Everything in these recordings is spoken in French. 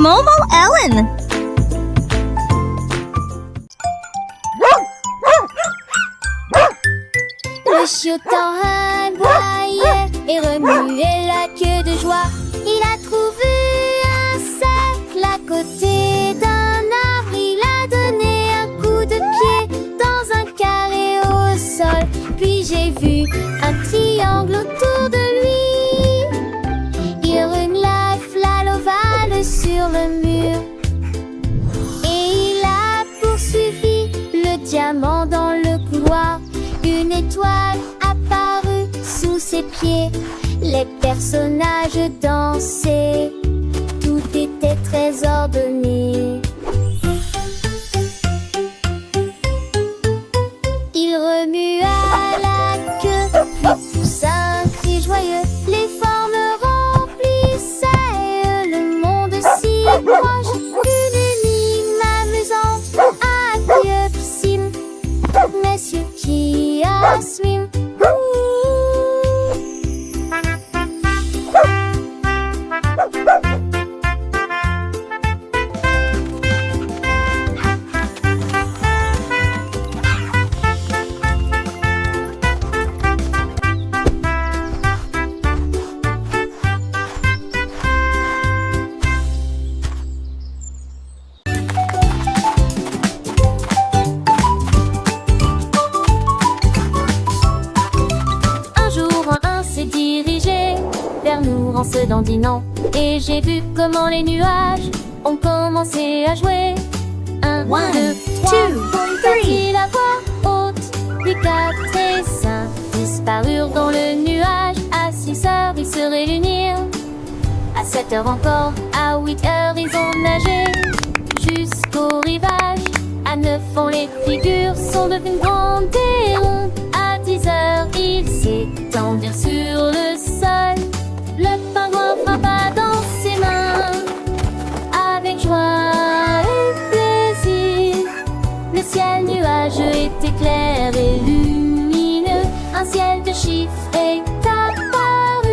Momo Ellen. Le chiotan aboyait et remuait la queue de joie. Il a trouvé un cercle à côté d'un arbre. Il a donné un coup de pied dans un carré au sol. Puis j'ai vu un triangle autour de lui. Il remua l'ovale sur le mur. Et il a poursuivi le diamant dans le couloir. Une étoile apparut sous ses pieds. Les personnages dansaient. Tout était très ordonné. Il remua la queue, puis poussa un cri joyeux. Les formes remplissaient le monde si proche. Une énigme amusante à Diopsime. Messieurs qui assument. En se dandinant, et j'ai vu comment les nuages ont commencé à jouer. 1, 2, 3, partit la voix haute, puis 4 et 5 disparurent dans le nuage. À 6 heures, ils se réunirent. À 7 heures encore, à 8 heures, ils ont nagé jusqu'au rivage. À 9 ans, les figures sont devenues grandes et rondes. À 10 heures, ils s'étendirent sur le sol. Le pingouin frappa dans ses mains avec joie et plaisir. Le ciel nuageux était clair et lumineux. Un ciel de chiffres est apparu.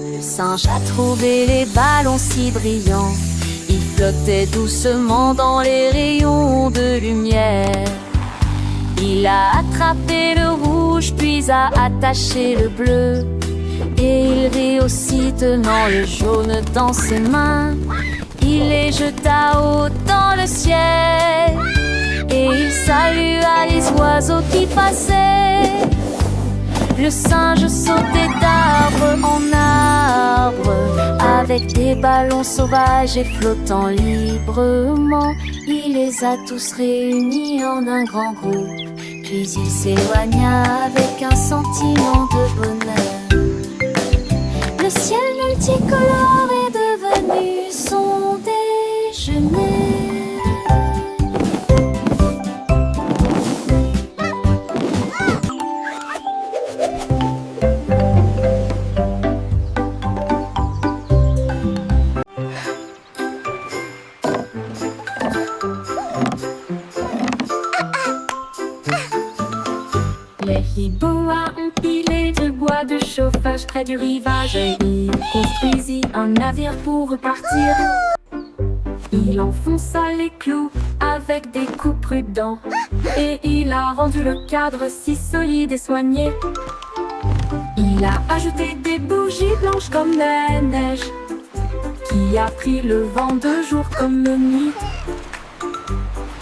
Le singe a trouvé les ballons si brillants. Ils flottaient doucement dans les rayons de lumière. Il a attrapé le rouge, puis a attaché le bleu. Et il rit aussi tenant le jaune dans ses mains. Il les jeta haut dans le ciel. Et il salua les oiseaux qui passaient. Le singe sautait d'arbre en arbre, avec des ballons sauvages et flottant librement. Il les a tous réunis en un grand groupe, puis il s'éloigna avec un sentiment de bonheur. Le ciel multicolore est devenu son déjeuner. Les hiboas ont pilé du bois de chauffage près du rivage et il construisit un navire pour repartir. Il enfonça les clous avec des coups prudents et il a rendu le cadre si solide et soigné. Il a ajouté des bougies blanches comme la neige qui a pris le vent de jour comme de nuit.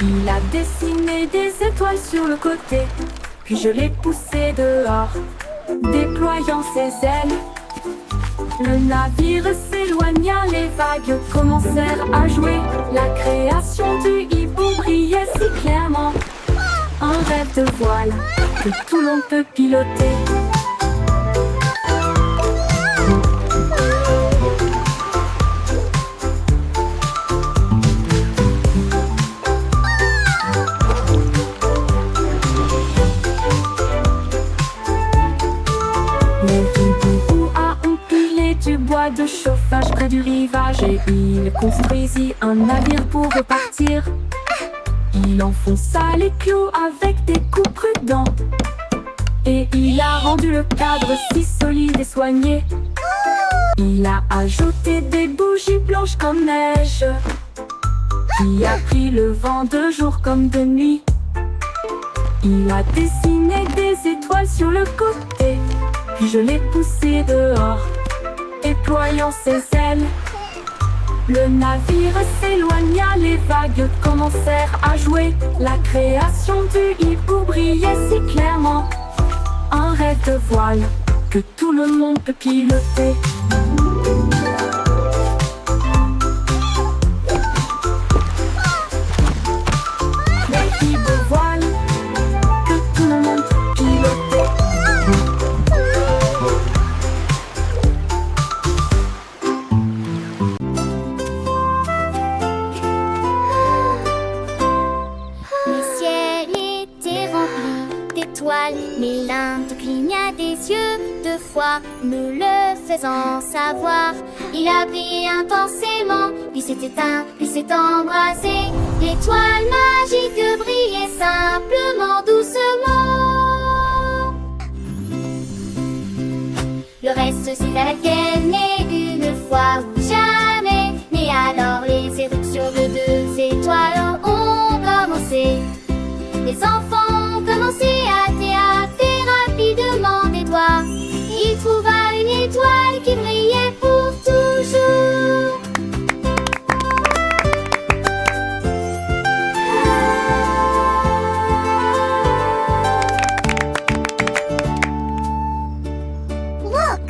Il a dessiné des étoiles sur le côté, puis je l'ai poussé dehors, déployant ses ailes. Le navire s'éloigna, les vagues commencèrent à jouer. La création du hibou brillait si clairement. Un rêve de voile que tout le monde peut piloter. Le hibou a empilé du bois de chauffage près du rivage et il construisit un navire pour repartir. Il enfonça les clous avec des coups prudents et il a rendu le cadre si solide et soigné. Il a ajouté des bougies blanches comme neige qui a pris le vent de jour comme de nuit. Il a dessiné des étoiles sur le côté, puis je l'ai poussé dehors, déployant ses ailes. Le navire s'éloigna, les vagues commencèrent à jouer. La création du hibou brillait si clairement. Un rêve de voile que tout le monde peut piloter. Le hibou voile que tout le monde peut piloter. Le ciel était rempli d'étoiles, mais l'Inde cligna des yeux deux fois, me le faisant savoir. Il a brillé intensément, puis s'est éteint, puis s'est embrasé. L'étoile magique brillait simplement, doucement. Le reste c'est à laquelle n'est une fois ou jamais. Mais alors les éruptions de deux étoiles ont commencé. Les enfants ont commencé à théâter rapidement des doigts. Il trouva une étoile qui brillait pour toujours. Look,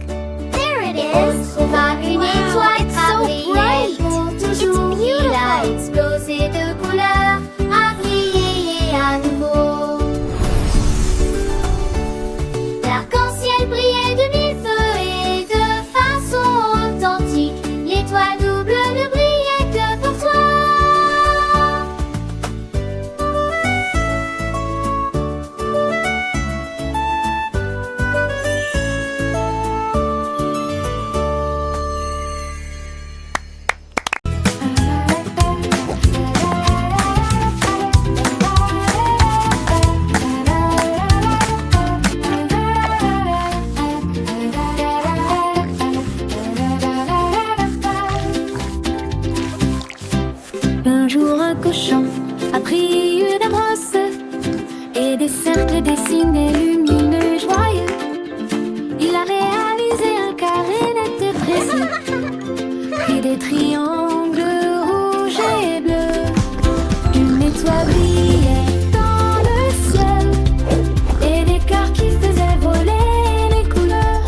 there it is. On trouva une étoile qui brillait pour toujours. Il a explosé de couleurs, a brillé à nouveau. L'arc-en-ciel brillait de mille feux et de façon authentique. L'étoile double ne brillait que pour toi. Un jour un cochon a pris une brosse et des cercles dessinés lumineux joyeux. Il a réalisé un carré net et précis, puis des triangles rouges et bleus. Une étoile brillait dans le ciel et des cœurs qui faisaient voler les couleurs.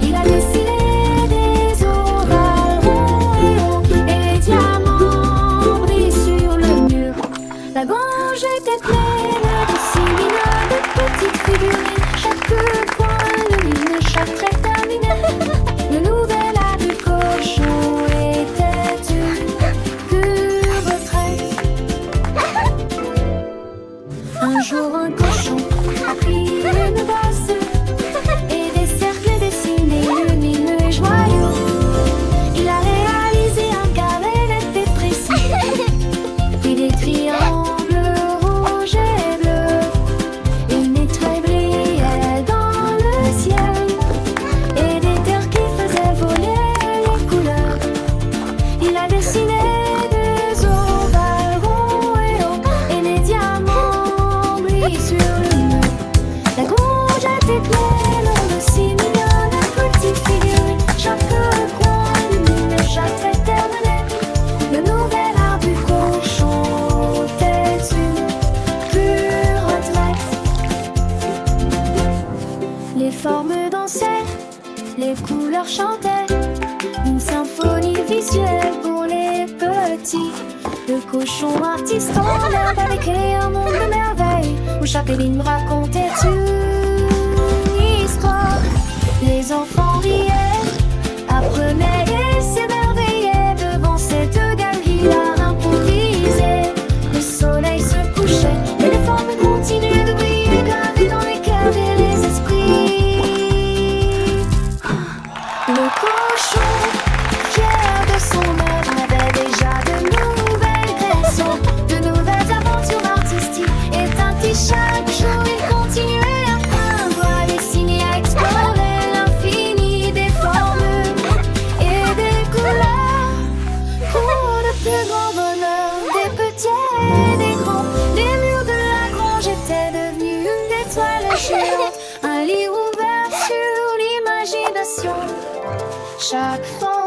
Il a dessiné des ovales ronds et ronds et des diamants brillent sur le mur. La grange était pleine de si mignonnes de petites figurines. Chaque coin lumineux, chaque trait terminé. Le nouvel art du cochon était une pure retraite. Un jour un cochon a pris une bosse et des cercles dessinés lumineux et joyeux. Il a réalisé un carré net et précis, puis des triangles rouges et bleus. Une étoile brillait dans le ciel et des terres qui faisaient voler les couleurs. Il a dessiné des ovales ronds et hauts et des diamants brillent sur le mur. La grange était pleine de si mignonnes petites figurines. Chaque coin lumineux, chaque trait terminé. Le nouvel art du cochon était une pure retraite. Les formes dansaient, les couleurs chantaient, une symphonie visuelle pour les petits. Le cochon artiste en herbe avait créé un monde de merveilles où chaque ligne racontait une histoire. Les enfants riaient, apprenaient et s'émerveillaient devant cette galerie d'art improvisée. Le soleil se couchait et les formes continuaient de briller, gravées dans les cœurs et les esprits. passion. Chaque fois